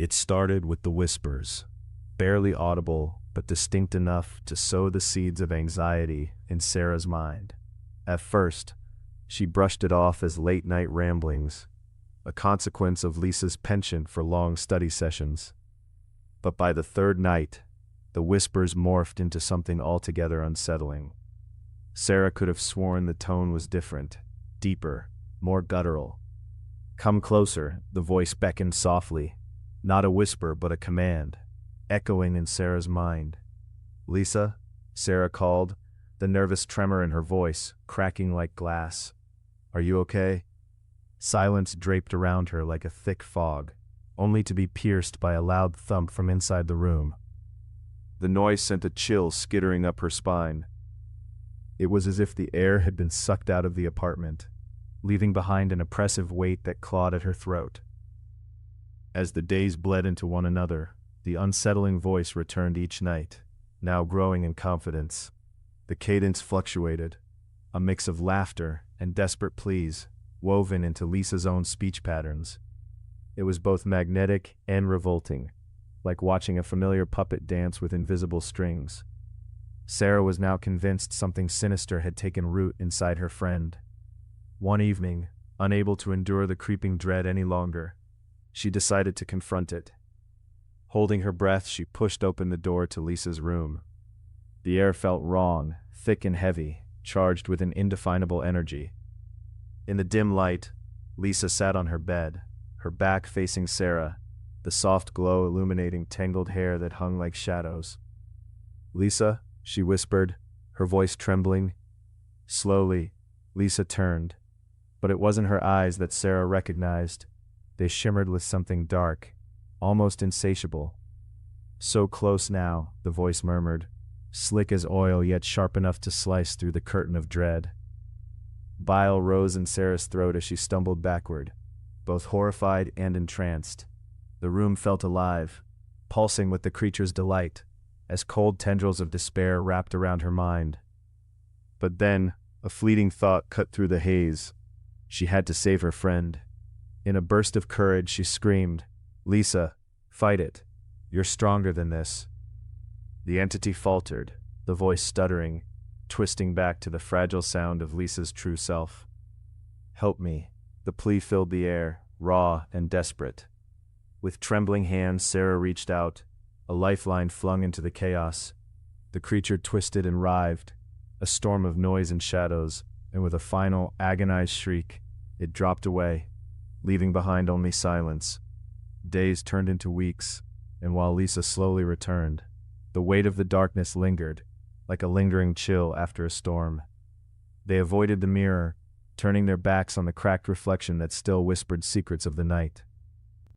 It started with the whispers, barely audible but distinct enough to sow the seeds of anxiety in Sarah's mind. At first, she brushed it off as late-night ramblings, a consequence of Lisa's penchant for long study sessions. But by the third night, the whispers morphed into something altogether unsettling. Sarah could have sworn the tone was different, deeper, more guttural. "Come closer," the voice beckoned softly, not a whisper but a command, echoing in Sarah's mind. "Lisa," Sarah called, the nervous tremor in her voice cracking like glass. "Are you okay?" Silence draped around her like a thick fog, only to be pierced by a loud thump from inside the room. The noise sent a chill skittering up her spine. It was as if the air had been sucked out of the apartment, leaving behind an oppressive weight that clawed at her throat. As the days bled into one another, the unsettling voice returned each night, now growing in confidence. The cadence fluctuated, a mix of laughter and desperate pleas, woven into Lisa's own speech patterns. It was both magnetic and revolting, like watching a familiar puppet dance with invisible strings. Sarah was now convinced something sinister had taken root inside her friend. One evening, unable to endure the creeping dread any longer, she decided to confront it. Holding her breath, she pushed open the door to Lisa's room. The air felt wrong, thick and heavy, charged with an indefinable energy. In the dim light, Lisa sat on her bed, her back facing Sarah, the soft glow illuminating tangled hair that hung like shadows. "Lisa," she whispered, her voice trembling. Slowly, Lisa turned, but it wasn't her eyes that Sarah recognized. They shimmered with something dark, almost insatiable. "So close now," the voice murmured, slick as oil yet sharp enough to slice through the curtain of dread. Bile rose in Sarah's throat as she stumbled backward, both horrified and entranced. The room felt alive, pulsing with the creature's delight, as cold tendrils of despair wrapped around her mind. But then, a fleeting thought cut through the haze. She had to save her friend. In a burst of courage, she screamed, "Lisa, fight it. You're stronger than this." The entity faltered, the voice stuttering, twisting back to the fragile sound of Lisa's true self. "Help me." The plea filled the air, raw and desperate. With trembling hands, Sarah reached out, a lifeline flung into the chaos. The creature twisted and writhed, a storm of noise and shadows, and with a final, agonized shriek, it dropped away, leaving behind only silence. Days turned into weeks, and while Lisa slowly returned, the weight of the darkness lingered, like a lingering chill after a storm. They avoided the mirror, turning their backs on the cracked reflection that still whispered secrets of the night.